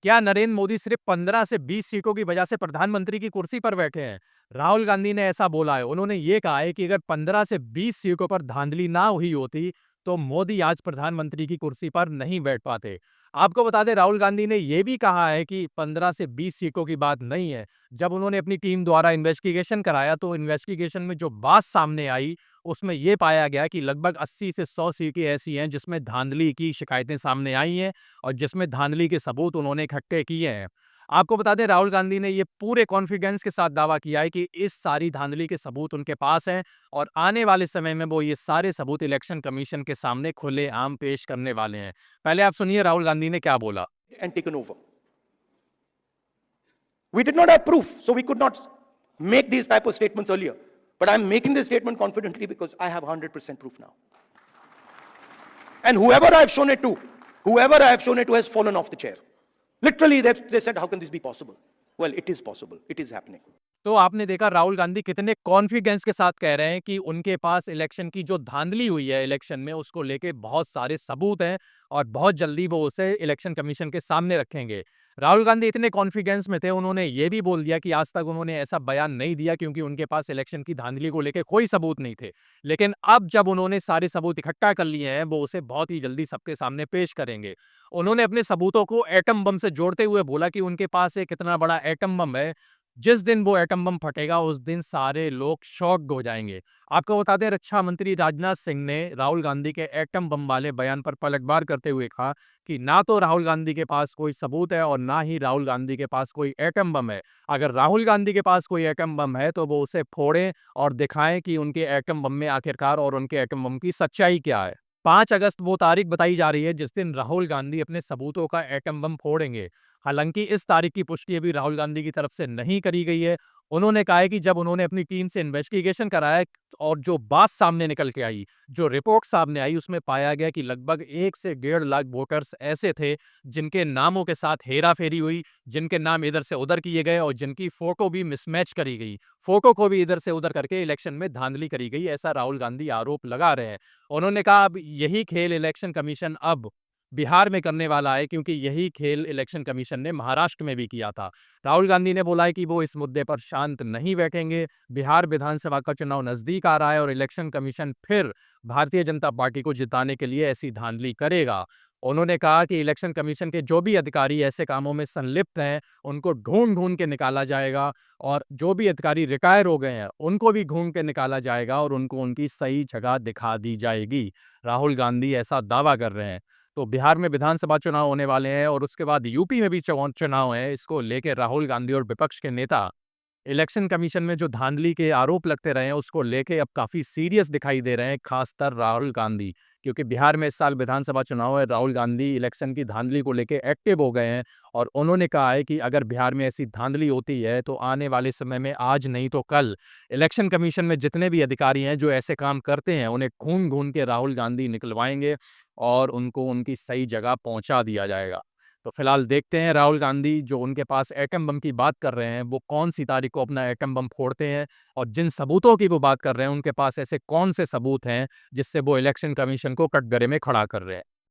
क्या नरेंद्र मोदी सिर्फ 15 से 20 सीटों की वजह से प्रधानमंत्री की कुर्सी पर बैठे हैं? राहुल गांधी ने ऐसा बोला है। उन्होंने ये कहा है कि अगर 15 से 20 सीटों पर धांधली ना हुई होती, तो मोदी आज प्रधानमंत्री की कुर्सी पर नहीं बैठ पाते। आपको बता दें, राहुल गांधी ने यह भी कहा है कि 15 से 20 सीटों की बात नहीं है। जब उन्होंने अपनी टीम द्वारा इन्वेस्टिगेशन कराया, तो इन्वेस्टिगेशन में जो बात सामने आई, उसमें यह पाया गया कि लगभग 80 से 100 सीटें ऐसी हैं जिसमें धांधली की शिकायतें सामने आई हैं और जिसमें धांधली के सबूत उन्होंने इकट्ठे किए हैं। आपको बता दें, राहुल गांधी ने ये पूरे कॉन्फिडेंस के साथ दावा किया है कि इस सारी धांधली के सबूत उनके पास हैं और आने वाले समय में वो ये सारे सबूत इलेक्शन कमीशन के सामने खुलेआम पेश करने वाले हैं। पहले आप सुनिए राहुल गांधी ने क्या बोला। And taken over. We did not have proof, so we could not make these type of statements earlier. But I'm making this statement confidently because I have 100% proof now. And whoever I have shown it to has fallen off the chair. Literally, they said, how can this be possible? Well, it is possible. It is happening. तो आपने देखा राहुल गांधी कितने confidence के साथ कह रहे हैं कि उनके पास इलेक्शन की जो धांधली हुई है इलेक्शन में, उसको लेके बहुत सारे सबूत हैं और बहुत जल्दी वो उसे इलेक्शन कमीशन के सामने रखेंगे। राहुल गांधी इतने कॉन्फिडेंस में थे, उन्होंने ये भी बोल दिया कि आज तक उन्होंने ऐसा बयान नहीं दिया क्योंकि उनके पास इलेक्शन की धांधली को लेके कोई सबूत नहीं थे। लेकिन अब जब उन्होंने सारे सबूत इकट्ठा कर लिए हैं, वो उसे बहुत ही जल्दी सबके सामने पेश करेंगे। उन्होंने अपने सबूतों को एटम बम से जोड़ते हुए बोला कि उनके पास एक इतना बड़ा एटम बम है, जिस दिन वो एटम बम फटेगा उस दिन सारे लोग शॉक्ड हो जाएंगे। आपको बता दें, रक्षा मंत्री राजनाथ सिंह ने राहुल गांधी के एटम बम वाले बयान पर पलटवार करते हुए कहा कि ना तो राहुल गांधी के पास कोई सबूत है और ना ही राहुल गांधी के पास कोई एटम बम है। अगर राहुल गांधी के पास कोई एटम बम है तो वो उसे फोड़ें और दिखाएं कि उनके एटम बम में आखिरकार और उनके एटम बम की सच्चाई क्या है। 5 अगस्त वो तारीख बताई जा रही है जिस दिन राहुल गांधी अपने सबूतों का एटम बम फोड़ेंगे। हालांकि इस तारीख की पुष्टि अभी राहुल गांधी की तरफ से नहीं करी गई है। उन्होंने कहा है कि जब उन्होंने अपनी टीम से इन्वेस्टिगेशन कराया और जो बात सामने निकल के आई, जो रिपोर्ट सामने आई, उसमें पाया गया कि लगभग 1 से 1.5 लाख वोटर्स ऐसे थे जिनके नामों के साथ हेरा-फेरी हुई, जिनके नाम इधर से उधर किए गए और जिनकी फोटो भी मिसमैच करी गई। फोटो को भी इधर से उधर करके इलेक्शन में धांधली करी गई, ऐसा राहुल गांधी आरोप लगा रहे हैं। उन्होंने कहा अब यही खेल इलेक्शन कमीशन अब बिहार में करने वाला है क्योंकि यही खेल इलेक्शन कमीशन ने महाराष्ट्र में भी किया था। राहुल गांधी ने बोला है कि वो इस मुद्दे पर शांत नहीं बैठेंगे। बिहार विधानसभा का चुनाव नजदीक आ रहा है और इलेक्शन कमीशन फिर भारतीय जनता पार्टी को जिताने के लिए ऐसी धांधली करेगा। उन्होंने कहा कि इलेक्शन कमीशन के जो भी अधिकारी ऐसे कामों में संलिप्त हैं, उनको ढूंढ-ढूंढ के निकाला जाएगा और जो भी अधिकारी रिटायर हो गए हैं, उनको भी ढूंढ के निकाला जाएगा और उनको उनकी सही जगह दिखा दी जाएगी। राहुल गांधी ऐसा दावा कर रहे हैं। तो बिहार में विधानसभा चुनाव होने वाले हैं और उसके बाद यूपी में भी चुनाव है। इसको लेके राहुल गांधी और विपक्ष के नेता इलेक्शन कमीशन में जो धांधली के आरोप लगते रहे हैं, उसको लेके अब काफ़ी सीरियस दिखाई दे रहे हैं, खासकर राहुल गांधी। क्योंकि बिहार में इस साल विधानसभा चुनाव है, राहुल गांधी इलेक्शन की धांधली को लेके एक्टिव हो गए हैं और उन्होंने कहा है कि अगर बिहार में ऐसी धांधली होती है, तो आने वाले समय में आज नहीं तो कल इलेक्शन कमीशन में जितने भी अधिकारी हैं, जो ऐसे काम करते हैं, उन्हें खून-खून के राहुल गांधी निकलवाएँगे और उनको उनकी सही जगह पहुँचा दिया जाएगा। तो फिलहाल देखते हैं राहुल गांधी जो उनके पास एटम बम की बात कर रहे हैं, वो कौन-सी तारीख को अपना एटम बम फोड़ते हैं और जिन सबूतों की वो बात कर रहे हैं, उनके पास ऐसे कौन से सबूत हैं, जिससे वो इलेक्शन कमीशन को कटघरे में खड़ा कर रहे हैं।